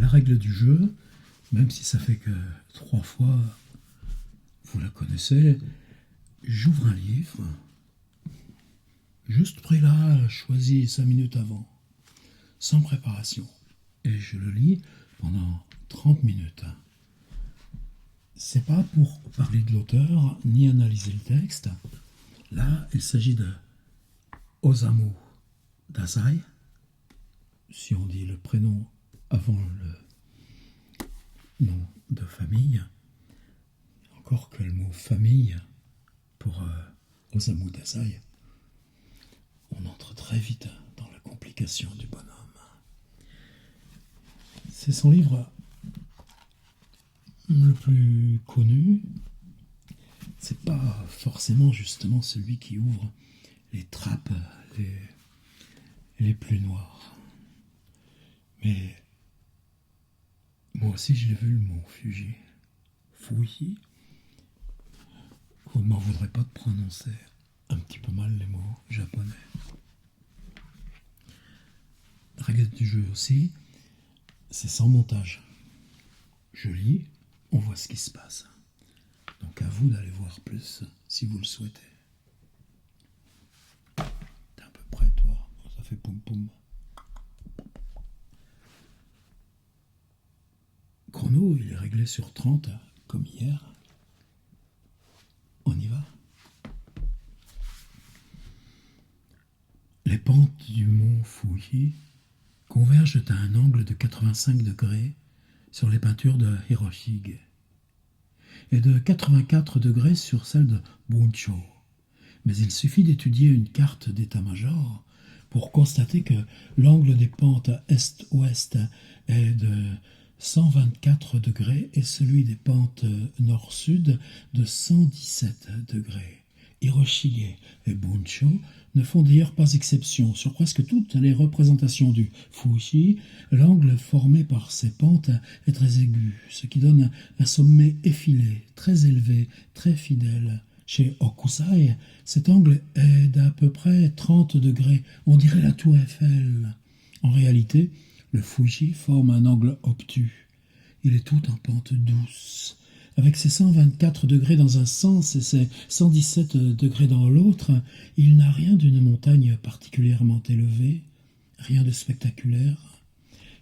La règle du jeu, même si ça fait que 3 fois, vous la connaissez, j'ouvre un livre, juste pris là, choisi 5 minutes avant, sans préparation, et je le lis pendant 30 minutes. C'est pas pour parler de l'auteur, ni analyser le texte. Là, il s'agit de Osamu Dazai, si on dit le prénom avant le nom de famille, encore que le mot famille pour Osamu Dazai, on entre très vite dans la complication du bonhomme. C'est son livre le plus connu. C'est pas forcément justement celui qui ouvre les trappes les plus noires. Mais moi aussi je l'ai vu, le mot Fuji. Fuji. Vous ne m'en voudrez pas de prononcer un petit peu mal les mots japonais. Règle du jeu aussi, c'est sans montage. Je lis, on voit ce qui se passe. Donc à vous d'aller voir plus si vous le souhaitez. T'es un peu près toi, ça fait poum poum. Chrono, il est réglé sur 30 comme hier. On y va. Les pentes du mont Fuji convergent à un angle de 85 degrés sur les peintures de Hiroshige et de 84 degrés sur celles de Buncho. Mais il suffit d'étudier une carte d'état-major pour constater que l'angle des pentes est-ouest est de 124 degrés et celui des pentes nord-sud de 117 degrés. Hiroshige et Buncho ne font d'ailleurs pas exception. Sur presque toutes les représentations du Fuji, l'angle formé par ces pentes est très aigu, ce qui donne un sommet effilé, très élevé, très fidèle. Chez Hokusai, cet angle est d'à peu près 30 degrés, on dirait la tour Eiffel. En réalité, le Fuji forme un angle obtus. Il est tout en pente douce. Avec ses 124 degrés dans un sens et ses 117 degrés dans l'autre, il n'a rien d'une montagne particulièrement élevée, rien de spectaculaire.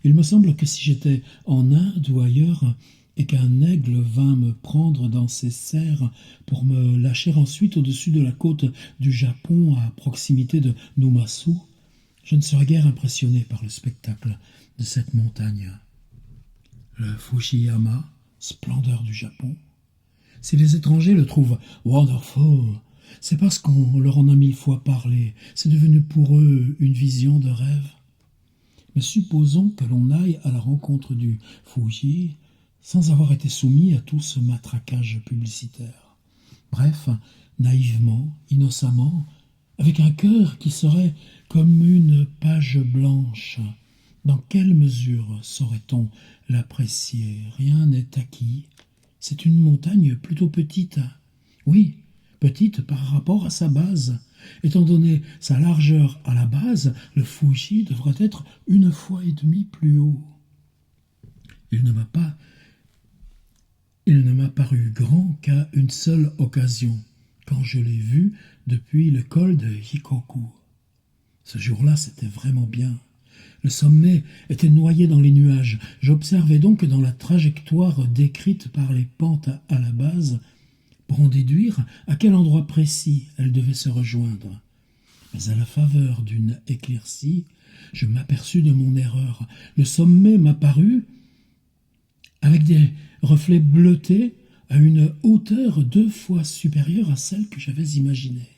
Il me semble que si j'étais en Inde ou ailleurs, et qu'un aigle vint me prendre dans ses serres pour me lâcher ensuite au-dessus de la côte du Japon à proximité de Numasu, je ne serais guère impressionné par le spectacle de cette montagne. Le Fujiyama, splendeur du Japon. Si les étrangers le trouvent wonderful, c'est parce qu'on leur en a 1000 fois parlé. C'est devenu pour eux une vision de rêve. Mais supposons que l'on aille à la rencontre du Fuji sans avoir été soumis à tout ce matraquage publicitaire. Bref, naïvement, innocemment, avec un cœur qui serait comme une page blanche. Dans quelle mesure saurait-on l'apprécier? Rien n'est acquis. C'est une montagne plutôt petite. Oui, petite par rapport à sa base. Étant donné sa largeur à la base, le Fuji devrait être 1,5 fois plus haut. Il ne m'a paru grand qu'à une seule occasion, quand je l'ai vu depuis le col de Hikoku. Ce jour-là, c'était vraiment bien. Le sommet était noyé dans les nuages. J'observais donc dans la trajectoire décrite par les pentes à la base pour en déduire à quel endroit précis elles devaient se rejoindre. Mais à la faveur d'une éclaircie, je m'aperçus de mon erreur. Le sommet m'apparut avec des reflets bleutés à une hauteur 2 fois supérieure à celle que j'avais imaginée.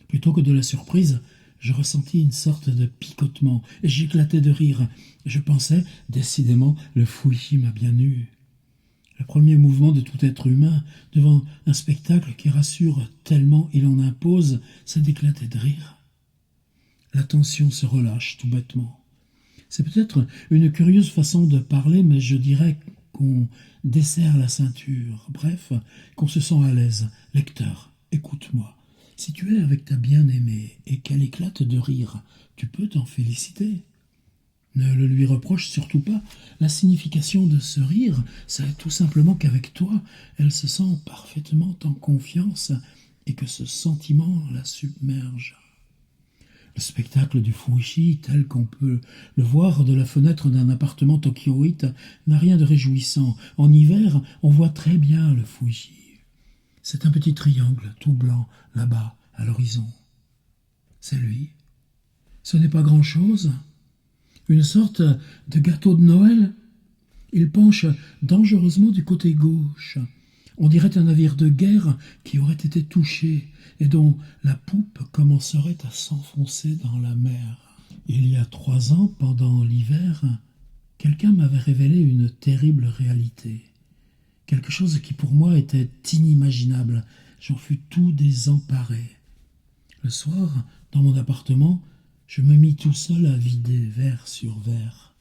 Plutôt que de la surprise, je ressentis une sorte de picotement et j'éclatai de rire. Je pensais, décidément, le Fuji m'a bien eu. Le premier mouvement de tout être humain devant un spectacle qui rassure tellement il en impose, c'est d'éclater de rire. La tension se relâche tout bêtement. C'est peut-être une curieuse façon de parler, mais je dirais qu'on desserre la ceinture. Bref, qu'on se sent à l'aise. Lecteur, écoute-moi. Si tu es avec ta bien-aimée et qu'elle éclate de rire, tu peux t'en féliciter. Ne le lui reproche surtout pas. La signification de ce rire, c'est tout simplement qu'avec toi, elle se sent parfaitement en confiance et que ce sentiment la submerge. Le spectacle du Fuji, tel qu'on peut le voir de la fenêtre d'un appartement tokyoïte, n'a rien de réjouissant. En hiver, on voit très bien le Fuji. C'est un petit triangle tout blanc, là-bas, à l'horizon. C'est lui. Ce n'est pas grand-chose. Une sorte de gâteau de Noël. Il penche dangereusement du côté gauche. On dirait un navire de guerre qui aurait été touché et dont la poupe commencerait à s'enfoncer dans la mer. Il y a 3 ans, pendant l'hiver, quelqu'un m'avait révélé une terrible réalité. Quelque chose qui pour moi était inimaginable. J'en fus tout désemparé. Le soir, dans mon appartement, je me mis tout seul à vider verre sur verre.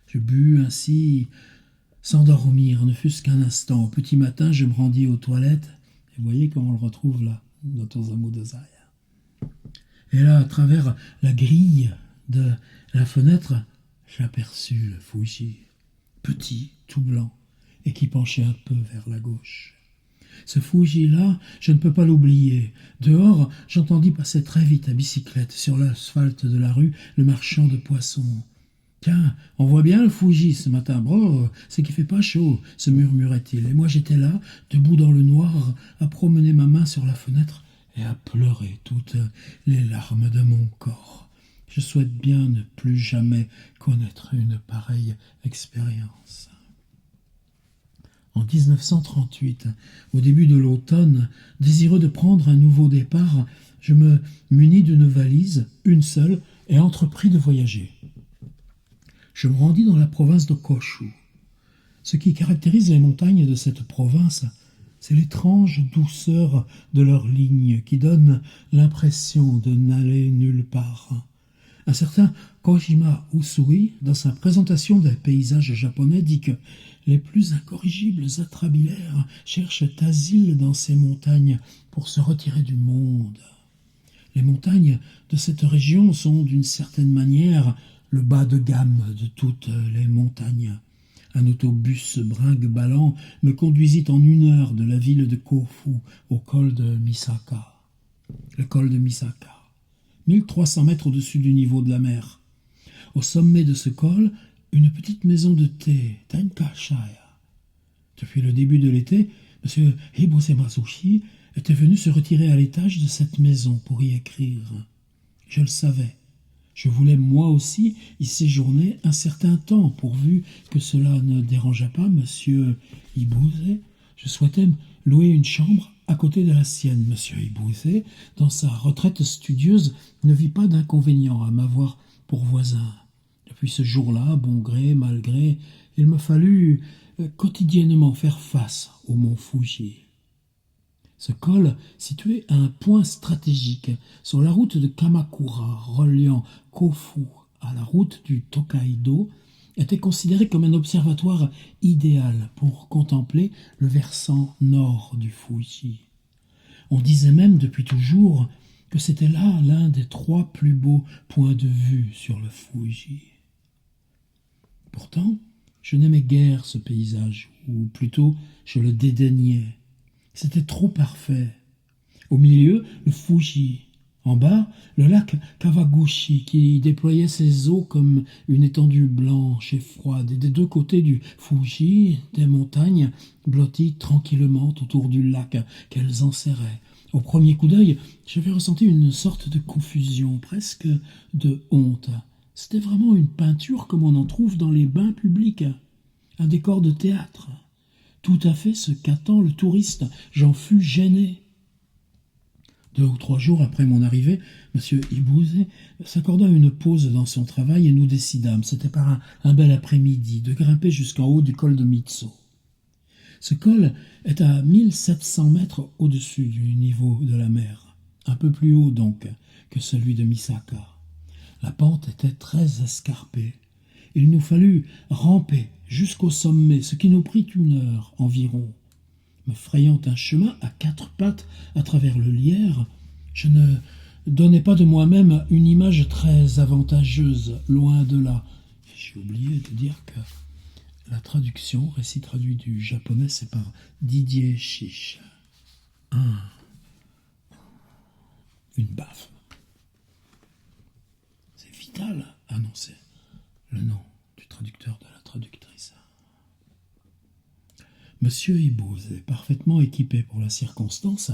Je bus ainsi sans dormir, ne fût-ce qu'un instant. Au petit matin, je me rendis aux toilettes. Et vous voyez comment on le retrouve là, dans Osamu Dazai. Et là, à travers la grille de la fenêtre, j'aperçus le Fuji, petit, tout blanc, et qui penchait un peu vers la gauche. Ce Fuji-là, je ne peux pas l'oublier. Dehors, j'entendis passer très vite à bicyclette sur l'asphalte de la rue le marchand de poissons. « Tiens, on voit bien le Fuji ce matin. Bro, c'est qu'il fait pas chaud, se murmurait-il. Et moi j'étais là, debout dans le noir, à promener ma main sur la fenêtre et à pleurer toutes les larmes de mon corps. Je souhaite bien ne plus jamais connaître une pareille expérience. » En 1938, au début de l'automne, désireux de prendre un nouveau départ, je me munis d'une valise, une seule, et entrepris de voyager. Je me rendis dans la province de Koshu. Ce qui caractérise les montagnes de cette province, c'est l'étrange douceur de leurs lignes qui donne l'impression de n'aller nulle part. Un certain Kojima Usui, dans sa présentation des paysages japonais, dit que les plus incorrigibles atrabilaires cherchent asile dans ces montagnes pour se retirer du monde. Les montagnes de cette région sont d'une certaine manière le bas de gamme de toutes les montagnes. Un autobus brinque-ballant me conduisit en 1 heure de la ville de Kofu au col de Misaka. Le col de Misaka, 1300 mètres au-dessus du niveau de la mer. Au sommet de ce col, une petite maison de thé, Tenkashaya. Depuis le début de l'été, M. Hibose Masushi était venu se retirer à l'étage de cette maison pour y écrire. Je le savais. Je voulais moi aussi y séjourner un certain temps, pourvu que cela ne dérangeât pas M. Hibose. Je souhaitais louer une chambre à côté de la sienne. M. Hibose, dans sa retraite studieuse, ne vit pas d'inconvénient à m'avoir pour voisin. Depuis ce jour-là, bon gré, mal gré, il me fallut quotidiennement faire face au mont Fuji. Ce col, situé à un point stratégique sur la route de Kamakura reliant Kofu à la route du Tokaido, était considéré comme un observatoire idéal pour contempler le versant nord du Fuji. On disait même depuis toujours que c'était là l'un des 3 plus beaux points de vue sur le Fuji. Pourtant, je n'aimais guère ce paysage, ou plutôt je le dédaignais. C'était trop parfait. Au milieu, le Fuji. En bas, le lac Kawaguchi qui déployait ses eaux comme une étendue blanche et froide. Et des 2 côtés du Fuji, des montagnes blotties tranquillement autour du lac qu'elles enserraient. Au premier coup d'œil, j'avais ressenti une sorte de confusion, presque de honte. C'était vraiment une peinture comme on en trouve dans les bains publics, un décor de théâtre. Tout à fait ce qu'attend le touriste. J'en fus gêné. 2 ou 3 jours après mon arrivée, M. Hibose s'accorda une pause dans son travail et nous décidâmes, c'était par un bel après-midi, de grimper jusqu'en haut du col de Mitsu. Ce col est à 1700 mètres au-dessus du niveau de la mer, un peu plus haut donc que celui de Misaka. La pente était très escarpée. Il nous fallut ramper jusqu'au sommet, ce qui nous prit 1 heure environ. Me frayant un chemin à 4 pattes à travers le lierre, je ne donnais pas de moi-même une image très avantageuse, loin de là. j'ai oublié de dire que la traduction, récit traduit du japonais, c'est par Didier Chiche. Une baffe. C'est vital, annonçait le nom du traducteur de la traductrice. Monsieur Hibouze, parfaitement équipé pour la circonstance,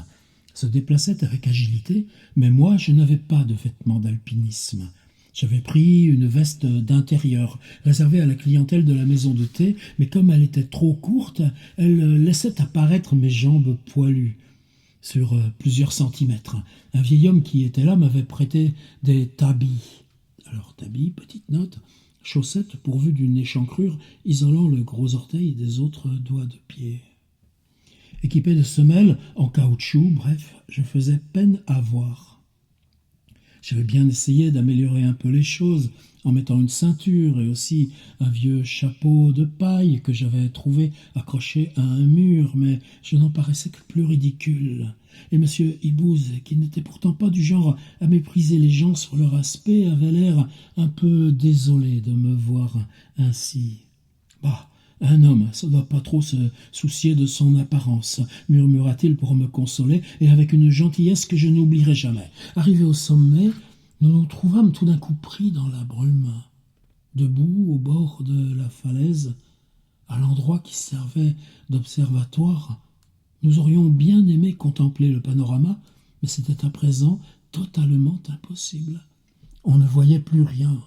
se déplaçait avec agilité, mais moi je n'avais pas de vêtements d'alpinisme. J'avais pris une veste d'intérieur, réservée à la clientèle de la maison de thé, mais comme elle était trop courte, elle laissait apparaître mes jambes poilues. Sur plusieurs centimètres. Un vieil homme qui était là m'avait prêté des tabis. Alors tabis, petite note, chaussettes pourvues d'une échancrure isolant le gros orteil des autres doigts de pied. Équipé de semelles en caoutchouc, bref, je faisais peine à voir. J'avais bien essayé d'améliorer un peu les choses en mettant une ceinture et aussi un vieux chapeau de paille que j'avais trouvé accroché à un mur, mais je n'en paraissais que plus ridicule. Et M. Hibouze, qui n'était pourtant pas du genre à mépriser les gens sur leur aspect, avait l'air un peu désolé de me voir ainsi. « Bah, un homme, ça doit pas trop se soucier de son apparence, murmura-t-il pour me consoler, et avec une gentillesse que je n'oublierai jamais. Arrivé au sommet, nous nous trouvâmes tout d'un coup pris dans la brume. Debout au bord de la falaise, à l'endroit qui servait d'observatoire, nous aurions bien aimé contempler le panorama, mais c'était à présent totalement impossible. On ne voyait plus rien.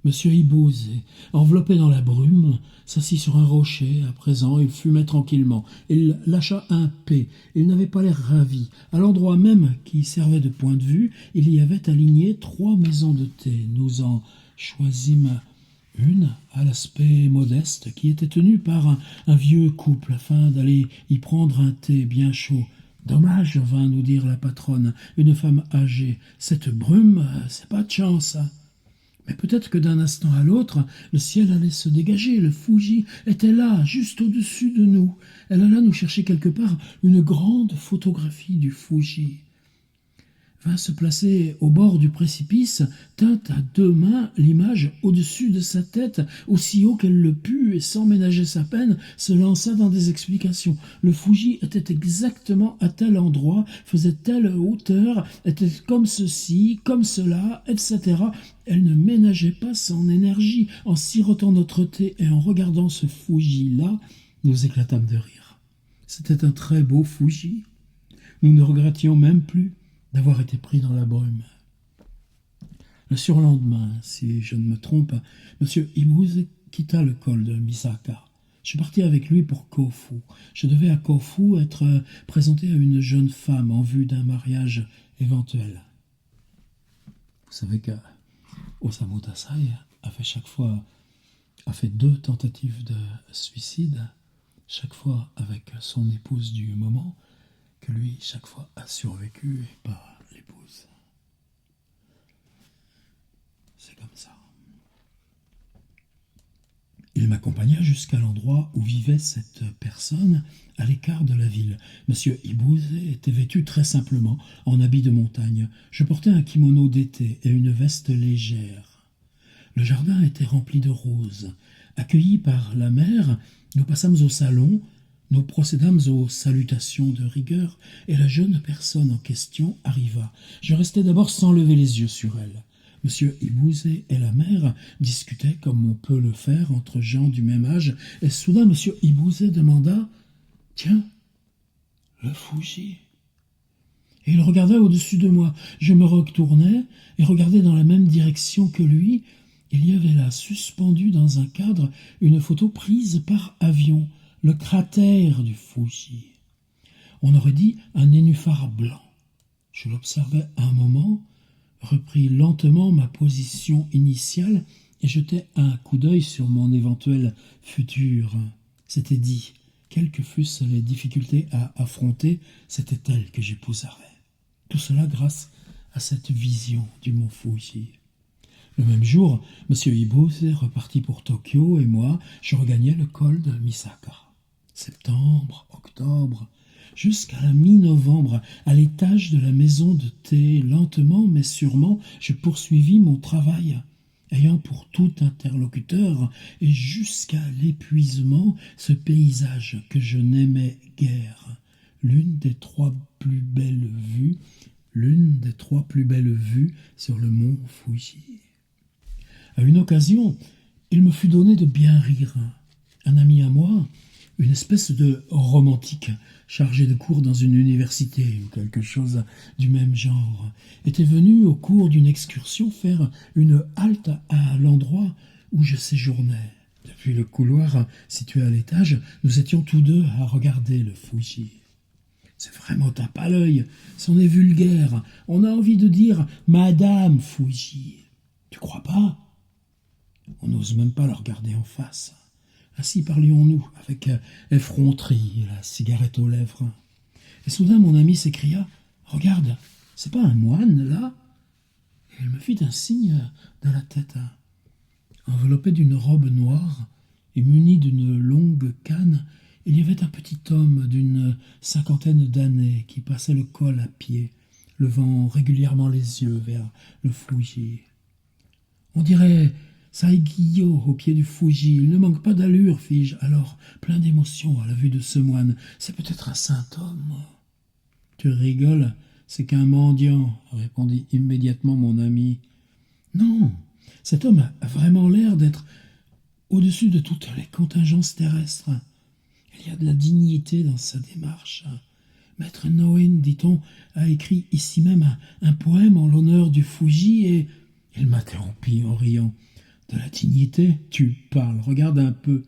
Monsieur Hibouze, enveloppé dans la brume, s'assit sur un rocher. À présent, il fumait tranquillement. Il lâcha un P. Il n'avait pas l'air ravi. À l'endroit même qui servait de point de vue, il y avait aligné 3 maisons de thé. Nous en choisîmes une à l'aspect modeste, qui était tenue par un vieux couple, afin d'aller y prendre un thé bien chaud. Dommage, vint nous dire la patronne, une femme âgée. Cette brume, c'est pas de chance. Mais peut-être que d'un instant à l'autre, le ciel allait se dégager, le Fuji était là, juste au-dessus de nous. Elle alla nous chercher quelque part une grande photographie du Fuji. Vint se placer au bord du précipice, tint à 2 mains l'image au-dessus de sa tête, aussi haut qu'elle le put, et sans ménager sa peine, se lança dans des explications. Le Fuji était exactement à tel endroit, faisait telle hauteur, était comme ceci, comme cela, etc. Elle ne ménageait pas son énergie. En sirotant notre thé et en regardant ce Fuji-là, nous éclatâmes de rire. C'était un très beau Fuji. Nous ne regrettions même plus d'avoir été pris dans la brume. Le surlendemain, si je ne me trompe, M. Hibouze quitta le col de Misaka. Je partis avec lui pour Kofu. Je devais à Kofu être présenté à une jeune femme en vue d'un mariage éventuel. Vous savez que Osamu Dazai a fait 2 tentatives de suicide, chaque fois avec son épouse du moment, que lui, chaque fois, a survécu et pas l'épouse. C'est comme ça. Il m'accompagna jusqu'à l'endroit où vivait cette personne, à l'écart de la ville. Monsieur Hibouze était vêtu très simplement, en habit de montagne. Je portais un kimono d'été et une veste légère. Le jardin était rempli de roses. Accueillis par la mère, nous passâmes au salon. Nous procédâmes aux salutations de rigueur, et la jeune personne en question arriva. Je restai d'abord sans lever les yeux sur elle. M. Hibouze et la mère discutaient comme on peut le faire entre gens du même âge, et soudain M. Hibouze demanda « Tiens, le Fuji ?» Et il regarda au-dessus de moi. Je me retournai et regardai dans la même direction que lui. Il y avait là, suspendue dans un cadre, une photo prise par avion. Le cratère du Fuji. On aurait dit un nénuphar blanc. Je l'observai un moment, repris lentement ma position initiale et jetai un coup d'œil sur mon éventuel futur. C'était dit, quelles que fussent les difficultés à affronter, c'était elle que j'épouserais. Tout cela grâce à cette vision du mont Fuji. Le même jour, M. Hibouze repartit pour Tokyo et moi, je regagnai le col de Misaka. Septembre, octobre, jusqu'à la mi-novembre, à l'étage de la maison de thé, lentement mais sûrement, je poursuivis mon travail. ayant pour tout interlocuteur et jusqu'à l'épuisement ce paysage que je n'aimais guère, l'une des trois plus belles vues, l'une des trois plus belles vues sur le mont Fuji. À une occasion, il me fut donné de bien rire. Un ami à moi, une espèce de romantique chargé de cours dans une université ou quelque chose du même genre, était venu au cours d'une excursion faire une halte à l'endroit où je séjournais. Depuis le couloir situé à l'étage, nous étions tous deux à regarder le Fuji. C'est vraiment tape à l'œil, c'en est vulgaire. On a envie de dire Madame Fuji. Tu crois pas? On n'ose même pas le regarder en face. Ainsi parlions-nous, avec effronterie, la cigarette aux lèvres. Et soudain mon ami s'écria « Regarde, c'est pas un moine, là ?» Et il me fit un signe de la tête. Enveloppé d'une robe noire et muni d'une longue canne, il y avait un petit homme d'une cinquantaine d'années qui passait le col à pied, levant régulièrement les yeux vers le Fuji. On dirait Saigyo au pied du Fuji. Il ne manque pas d'allure, fis-je alors, plein d'émotion à la vue de ce moine. C'est peut-être un saint homme. Tu rigoles, c'est qu'un mendiant, répondit immédiatement mon ami. Non, cet homme a vraiment l'air d'être au-dessus de toutes les contingences terrestres. Il y a de la dignité dans sa démarche. Maître Noin, dit-on, a écrit ici même un poème en l'honneur du Fuji et... Il m'interrompit en riant. De la dignité, tu parles, regarde un peu.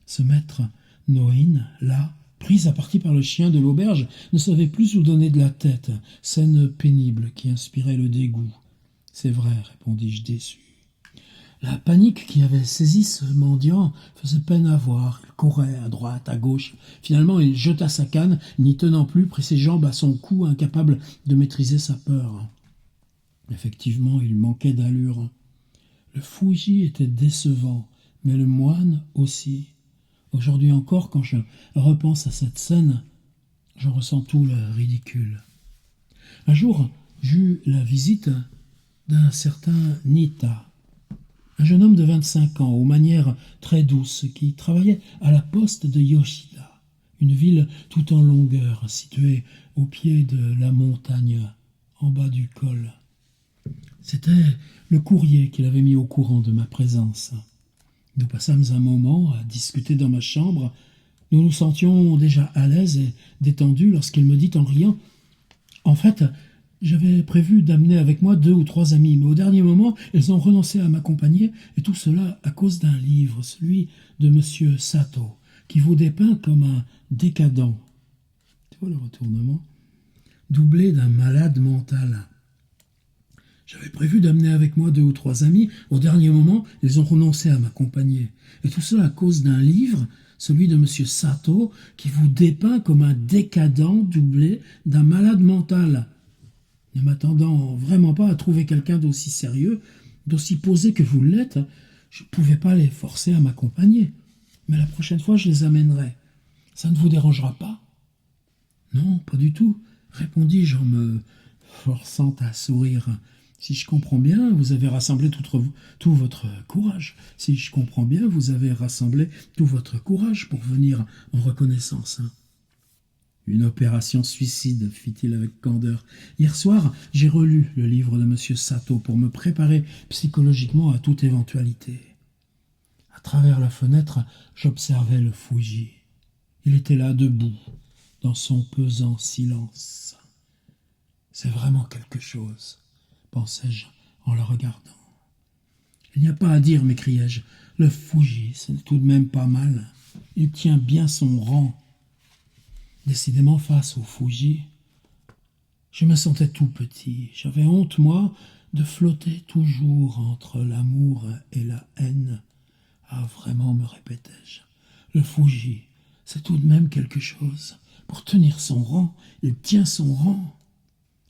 Ce maître Noin, là, pris à partie par le chien de l'auberge, ne savait plus où donner de la tête, scène pénible qui inspirait le dégoût. C'est vrai, répondis-je déçu. La panique qui avait saisi ce mendiant faisait peine à voir. Il courait à droite, à gauche. Finalement, il jeta sa canne, n'y tenant plus, prit ses jambes à son cou, incapable de maîtriser sa peur. Effectivement, il manquait d'allure. Le Fuji était décevant, mais le moine aussi. Aujourd'hui encore, quand je repense à cette scène, j'en ressens tout le ridicule. Un jour, j'eus la visite d'un certain Nita, un jeune homme de 25 ans, aux manières très douces, qui travaillait à la poste de Yoshida, une ville tout en longueur, située au pied de la montagne, en bas du col. C'était le courrier qu'il avait mis au courant de ma présence. Nous passâmes un moment à discuter dans ma chambre. Nous nous sentions déjà à l'aise et détendus lorsqu'il me dit en riant « En fait, j'avais prévu d'amener avec moi 2 ou 3 amis, mais au dernier moment, ils ont renoncé à m'accompagner, et tout cela à cause d'un livre, celui de M. Sato, qui vous dépeint comme un décadent. » Tu vois le retournement? Doublé d'un malade mental. J'avais prévu d'amener avec moi 2 ou 3 amis. Au dernier moment, ils ont renoncé à m'accompagner. Et tout cela à cause d'un livre, celui de M. Sato, qui vous dépeint comme un décadent doublé d'un malade mental. Ne m'attendant vraiment pas à trouver quelqu'un d'aussi sérieux, d'aussi posé que vous l'êtes, je ne pouvais pas les forcer à m'accompagner. Mais la prochaine fois, je les amènerai. Ça ne vous dérangera pas? Non, pas du tout, répondis-je en me forçant à sourire. Si je comprends bien, vous avez rassemblé tout votre courage. Si je comprends bien, vous avez rassemblé tout votre courage pour venir en reconnaissance. Une opération suicide, fit-il avec candeur. Hier soir, j'ai relu le livre de M. Sato pour me préparer psychologiquement à toute éventualité. À travers la fenêtre, j'observais le Fuji. Il était là, debout, dans son pesant silence. C'est vraiment quelque chose, pensai-je en le regardant. Il n'y a pas à dire, m'écriai-je. Le Fuji, ce n'est tout de même pas mal. Il tient bien son rang. Décidément, face au Fuji, je me sentais tout petit. J'avais honte, moi, de flotter toujours entre l'amour et la haine. Ah, vraiment, me répétais-je, le Fuji, c'est tout de même quelque chose. Pour tenir son rang, il tient son rang.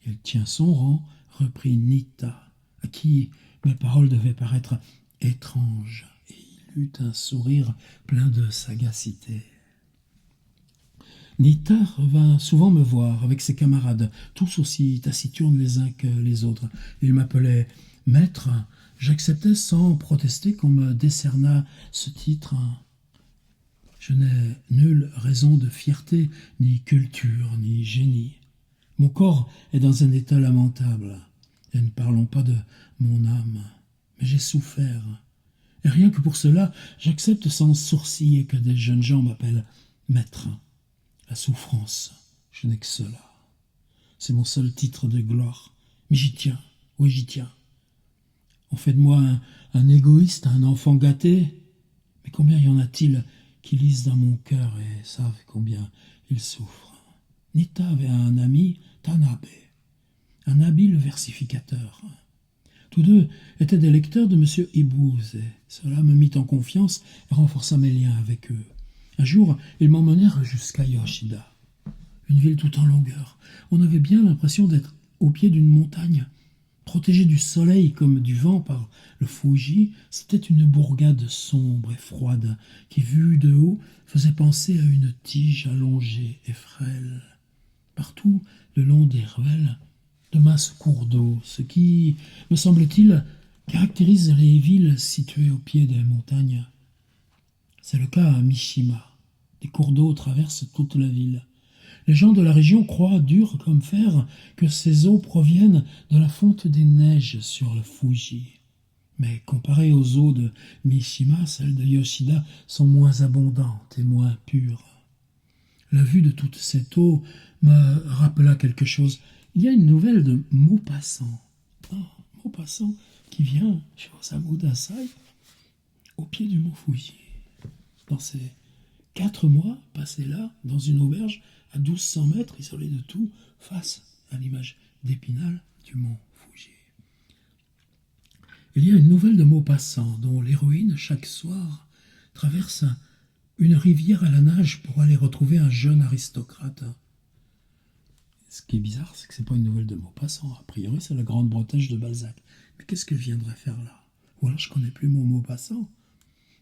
Il tient son rang, reprit Nita, à qui mes paroles devaient paraître étranges, et il eut un sourire plein de sagacité. Nita revint souvent me voir avec ses camarades, tous aussi taciturnes les uns que les autres. Ils m'appelaient maître, J'acceptais sans protester qu'on me décernât ce titre. Je n'ai nulle raison de fierté, ni culture, ni génie. Mon corps est dans un état lamentable. Et ne parlons pas de mon âme. Mais j'ai souffert. Et rien que pour cela, j'accepte sans sourciller que des jeunes gens m'appellent maître. La souffrance, je n'ai que cela. C'est mon seul titre de gloire. Mais j'y tiens. Oui, j'y tiens. On fait de moi un égoïste, un enfant gâté. Mais combien y en a-t-il qui lisent dans mon cœur et savent combien ils souffrent. Nita avait un ami, Tanabe, un habile versificateur. Tous deux étaient des lecteurs de M. Ibouze, et cela me mit en confiance et renforça mes liens avec eux. Un jour, ils m'emmenèrent jusqu'à Yoshida, une ville tout en longueur. On avait bien l'impression d'être au pied d'une montagne. Protégée du soleil comme du vent par le Fuji, c'était une bourgade sombre et froide qui, vue de haut, faisait penser à une tige allongée et frêle. Partout, le long des ruelles, de minces cours d'eau, ce qui, me semble-t-il, caractérise les villes situées au pied des montagnes. C'est le cas à Mishima. Des cours d'eau traversent toute la ville. Les gens de la région croient, dur comme fer, que ces eaux proviennent de la fonte des neiges sur le Fuji. Mais comparées aux eaux de Mishima, celles de Yoshida sont moins abondantes et moins pures. La vue de toute cette eau me rappela quelque chose. Il y a une nouvelle de Maupassant. Maupassant qui vient chez Osamu Dazai au pied du mont Fuji. Dans ces 4 mois passés là, dans une auberge, à 1200 mètres, isolé de tout, face à l'image d'Épinal du mont Fuji. Il y a une nouvelle de Maupassant, dont l'héroïne, chaque soir, traverse une rivière à la nage pour aller retrouver un jeune aristocrate. Ce qui est bizarre, c'est que ce n'est pas une nouvelle de Maupassant. A priori, c'est la Grande Bretèche de Balzac. Mais qu'est-ce qu'elle viendrait faire là? Ou alors je ne connais plus mon Maupassant.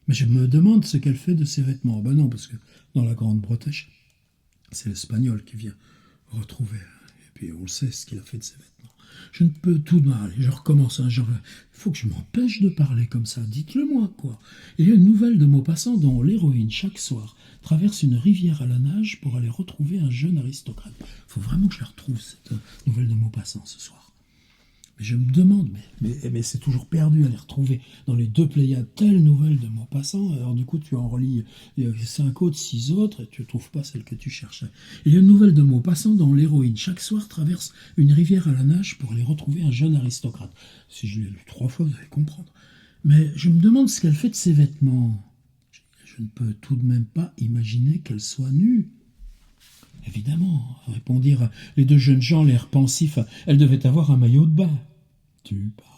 Mais je me demande ce qu'elle fait de ses vêtements. Ben non, parce que dans la Grande Bretèche, c'est l'Espagnol qui vient retrouver. Et puis on le sait ce qu'il a fait de ses vêtements. Je ne peux tout mal. Je recommence. Il faut que je m'empêche de parler comme ça. Dites-le-moi, quoi. Il y a une nouvelle de Maupassant dont l'héroïne, chaque soir, traverse une rivière à la nage pour aller retrouver un jeune aristocrate. Il faut vraiment que je la retrouve, cette nouvelle de Maupassant, ce soir. Mais je me demande, mais c'est toujours perdu à les retrouver dans les 2 Pléiades, telle nouvelle de Maupassant. Alors du coup, tu en relis 5 autres, 6 autres, et tu ne trouves pas celle que tu cherchais. Il y a une nouvelle de Maupassant dont l'héroïne, chaque soir, traverse une rivière à la nage pour aller retrouver un jeune aristocrate. Si je l'ai lu 3 fois, vous allez comprendre. Mais je me demande ce qu'elle fait de ses vêtements. Je ne peux tout de même pas imaginer qu'elle soit nue. Évidemment, répondirent les 2 jeunes gens, l'air pensif. Elle devait avoir un maillot de bain. Tu parles.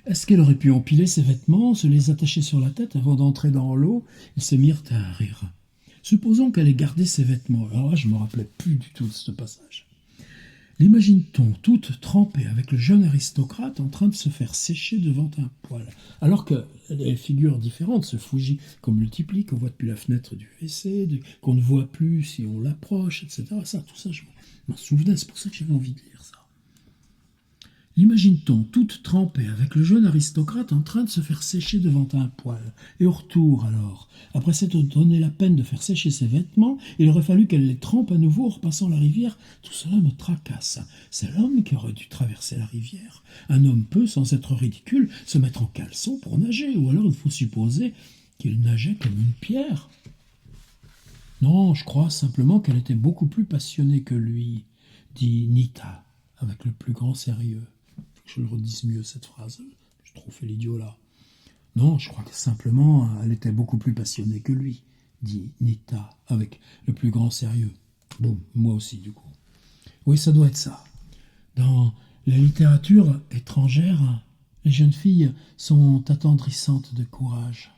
Est-ce qu'elle aurait pu empiler ses vêtements, se les attacher sur la tête avant d'entrer dans l'eau? Ils se mirent à rire. Supposons qu'elle ait gardé ses vêtements. Alors là, je ne me rappelais plus du tout de ce passage. L'imagine-t-on toute trempée avec le jeune aristocrate en train de se faire sécher devant un poêle, alors que les figures différentes se Fuji qu'on multiplie, qu'on voit depuis la fenêtre du WC, qu'on ne voit plus si on l'approche, etc. Tout ça, je m'en souvenais, c'est pour ça que j'avais envie de lire ça. L'imagine-t-on toute trempée avec le jeune aristocrate en train de se faire sécher devant un poêle. Et au retour, alors, après s'être donné la peine de faire sécher ses vêtements, il aurait fallu qu'elle les trempe à nouveau en repassant la rivière. Tout cela me tracasse. C'est l'homme qui aurait dû traverser la rivière. Un homme peut, sans être ridicule, se mettre en caleçon pour nager, ou alors il faut supposer qu'il nageait comme une pierre. Non, je crois simplement qu'elle était beaucoup plus passionnée que lui, dit Nita, avec le plus grand sérieux. Je le redise mieux, cette phrase. Je trop fait l'idiot là. Non, je crois que simplement, elle était beaucoup plus passionnée que lui, dit Nita, avec le plus grand sérieux. Bon, moi aussi, du coup. Oui, ça doit être ça. Dans la littérature étrangère, les jeunes filles sont attendrissantes de courage.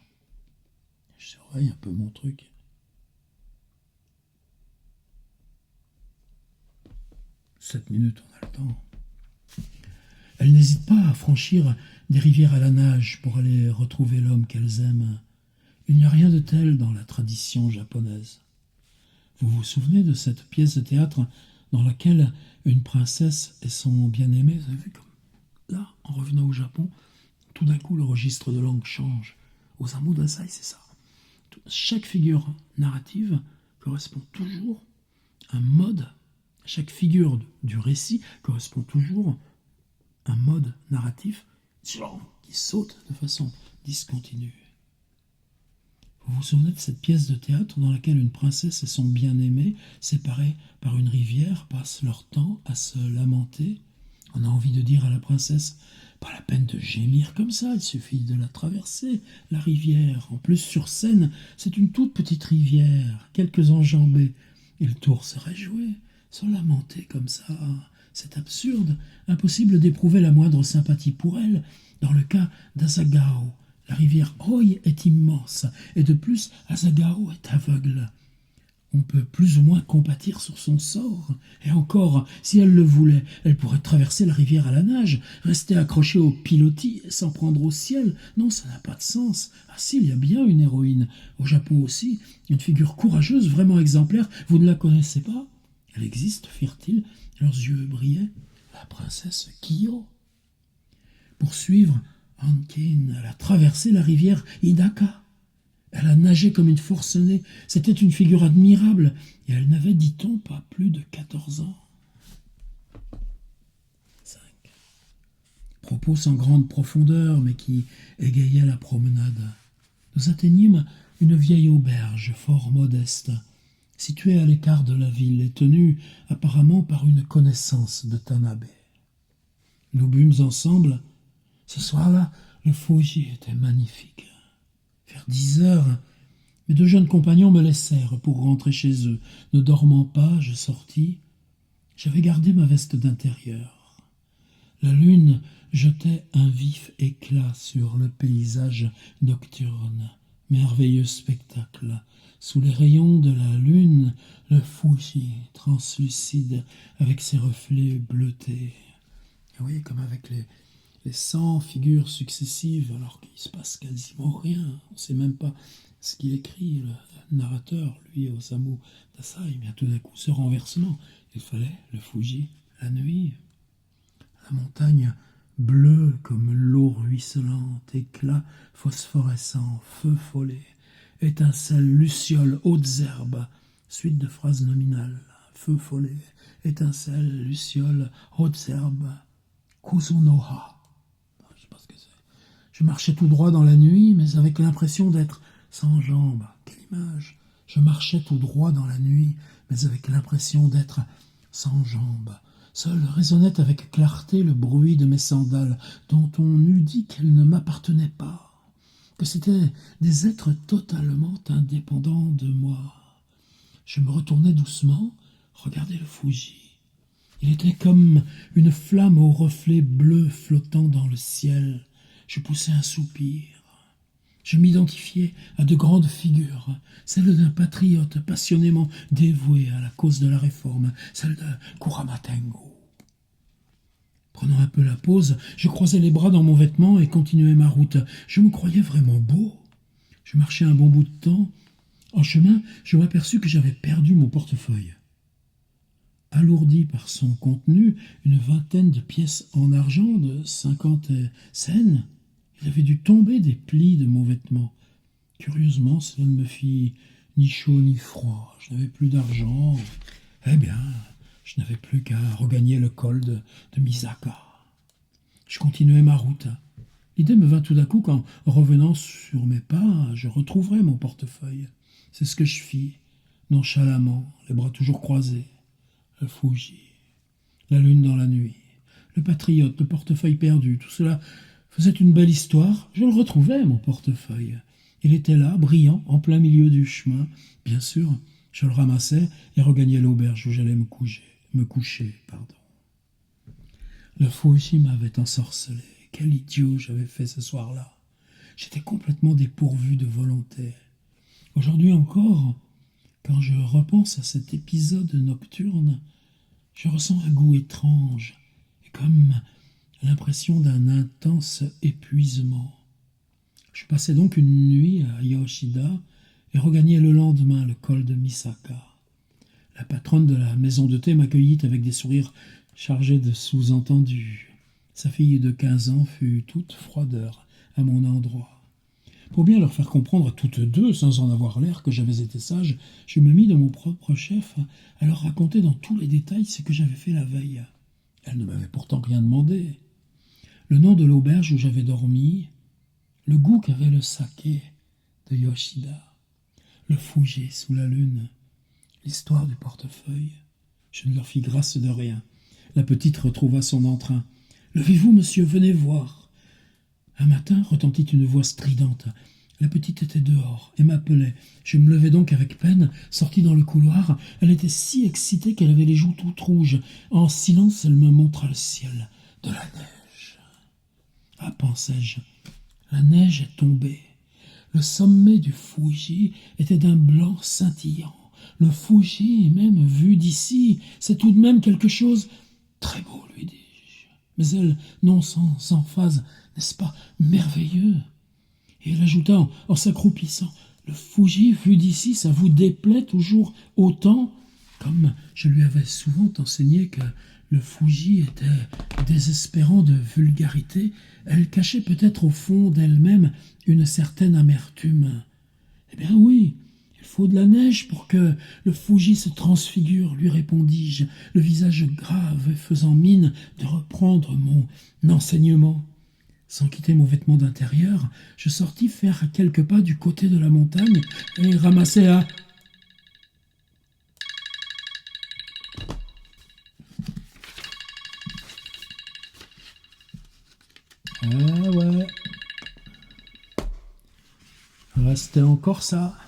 Je surveille un peu mon truc. « 7 minutes, on a le temps. » Elles n'hésitent pas à franchir des rivières à la nage pour aller retrouver l'homme qu'elles aiment. Il n'y a rien de tel dans la tradition japonaise. Vous vous souvenez de cette pièce de théâtre dans laquelle une princesse et son bien-aimé, vous avez vu comme là, en revenant au Japon, Tout d'un coup, le registre de langue change. Osamu Dazai, c'est ça. Chaque figure narrative correspond toujours à un mode. Chaque figure du récit correspond toujours à un mode narratif qui saute de façon discontinue. Vous vous souvenez de cette pièce de théâtre dans laquelle une princesse et son bien-aimé, séparés par une rivière, passent leur temps à se lamenter? On a envie de dire à la princesse: pas la peine de gémir comme ça, il suffit de la traverser, la rivière. En plus, sur scène, c'est une toute petite rivière, quelques enjambées. Et le tour serait joué, se lamenter comme ça. C'est absurde, impossible d'éprouver la moindre sympathie pour elle. Dans le cas d'Asagao, la rivière Oi est immense, et de plus, Asagao est aveugle. On peut plus ou moins compatir sur son sort. Et encore, si elle le voulait, elle pourrait traverser la rivière à la nage, rester accrochée au pilotis et s'en prendre au ciel. Non, ça n'a pas de sens. Ah si, il y a bien une héroïne. Au Japon aussi, une figure courageuse, vraiment exemplaire. Vous ne la connaissez pas? Elle existe, firent-ils. Leurs yeux brillaient. La princesse Kiyo. Pour suivre Ankin, elle a traversé la rivière Hidaka. Elle a nagé comme une forcenée. C'était une figure admirable. Et elle n'avait, dit-on, pas plus de 14 ans. 5. Propos sans grande profondeur, mais qui égayaient la promenade. Nous atteignîmes une vieille auberge fort modeste, située à l'écart de la ville et tenue apparemment par une connaissance de Tanabe. Nous bûmes ensemble. Ce soir-là, le Fuji était magnifique. Vers 10 heures, mes deux jeunes compagnons me laissèrent pour rentrer chez eux. Ne dormant pas, je sortis. J'avais gardé ma veste d'intérieur. La lune jetait un vif éclat sur le paysage nocturne. Merveilleux spectacle. Sous les rayons de la lune, le Fuji, translucide, avec ses reflets bleutés. Vous voyez, comme avec les 100 figures successives, alors qu'il se passe quasiment rien. On ne sait même pas ce qu'il écrit, le narrateur, lui, Osamu Dazai. Mais tout d'un coup, ce renversement. Il fallait le Fuji, la nuit. La montagne bleue comme l'eau ruisselante, éclat phosphorescent, feu follet, étincelle, luciole, hautes herbes. Suite de phrases nominales. Feu follet, étincelle, luciole, hautes herbes. Kuzunoha. Je marchais tout droit dans la nuit, mais avec l'impression d'être sans jambes. Quelle image! Je marchais tout droit dans la nuit, mais avec l'impression d'être sans jambes. Seul résonnait avec clarté le bruit de mes sandales, dont on eût dit qu'elles ne m'appartenaient pas, que c'étaient des êtres totalement indépendants de moi. Je me retournai doucement, regardai le Fuji. Il était comme une flamme aux reflets bleus flottant dans le ciel. Je poussai un soupir. Je m'identifiai à de grandes figures, celle d'un patriote passionnément dévoué à la cause de la réforme, celle de Kuramatengo. Prenant un peu la pause, je croisai les bras dans mon vêtement et continuai ma route. Je me croyais vraiment beau. Je marchai un bon bout de temps. En chemin, je m'aperçus que j'avais perdu mon portefeuille. Alourdi par son contenu, une vingtaine de pièces en argent de 50 cents, il avait dû tomber des plis de mon vêtement. Curieusement, cela ne me fit ni chaud ni froid. Je n'avais plus d'argent. Eh bien, je n'avais plus qu'à regagner le col de Misaka. Je continuai ma route. L'idée me vint tout d'un coup qu'en revenant sur mes pas, je retrouverais mon portefeuille. C'est ce que je fis, nonchalamment, les bras toujours croisés. Le Fuji, la lune dans la nuit, le patriote, le portefeuille perdu, tout cela faisait une belle histoire. Je le retrouvais, mon portefeuille. Il était là, brillant, en plein milieu du chemin. Bien sûr, je le ramassai et regagnai l'auberge où j'allais me coucher. Le Fuji m'avait ensorcelé. Quel idiot j'avais fait ce soir-là. J'étais complètement dépourvu de volonté. Aujourd'hui encore, quand je repense à cet épisode nocturne, je ressens un goût étrange et comme l'impression d'un intense épuisement. Je passai donc une nuit à Yoshida et regagnai le lendemain le col de Misaka. La patronne de la maison de thé m'accueillit avec des sourires chargés de sous-entendus. Sa fille de 15 ans fut toute froideur à mon endroit. Pour bien leur faire comprendre à toutes deux, sans en avoir l'air que j'avais été sage, je me mis de mon propre chef à leur raconter dans tous les détails ce que j'avais fait la veille. Elles ne m'avaient pourtant rien demandé. Le nom de l'auberge où j'avais dormi, le goût qu'avait le saké de Yoshida, le Fuji sous la lune, l'histoire du portefeuille. Je ne leur fis grâce de rien. La petite retrouva son entrain. « Levez-vous, monsieur, venez voir. » Un matin retentit une voix stridente. La petite était dehors et m'appelait. Je me levai donc avec peine, sortis dans le couloir. Elle était si excitée qu'elle avait les joues toutes rouges. En silence, elle me montra le ciel. De la neige. Ah, pensai-je, la neige est tombée. Le sommet du Fuji était d'un blanc scintillant. Le Fuji, même vu d'ici, c'est tout de même quelque chose très beau, lui dis-je. Mais elle, non sans emphase, n'est-ce pas merveilleux? Et elle ajouta en s'accroupissant, le Fuji, vu d'ici, ça vous déplaît toujours autant? Comme je lui avais souvent enseigné que le Fuji était désespérant de vulgarité, elle cachait peut-être au fond d'elle-même une certaine amertume. Eh bien oui, il faut de la neige pour que le Fuji se transfigure, lui répondis-je, le visage grave et faisant mine de reprendre mon enseignement. Sans quitter mon vêtement d'intérieur, je sortis faire quelques pas du côté de la montagne et ramassai à... Ah ouais. Restait encore ça.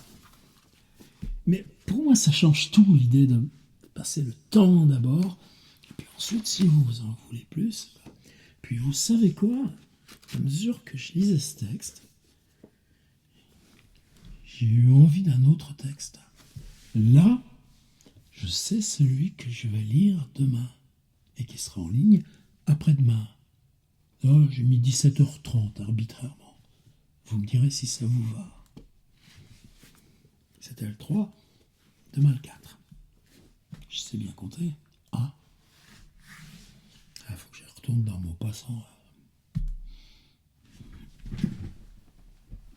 Mais pour moi, ça change tout, l'idée de passer le temps d'abord, et puis ensuite, si vous en voulez plus, puis vous savez quoi? À mesure que je lisais ce texte, j'ai eu envie d'un autre texte. Là, je sais celui que je vais lire demain, et qui sera en ligne après-demain. Là, j'ai mis 17h30 arbitrairement. Vous me direz si ça vous va. C'était le 3, demain le 4. Je sais bien compter. Ah, il faut que je retourne dans mon passant.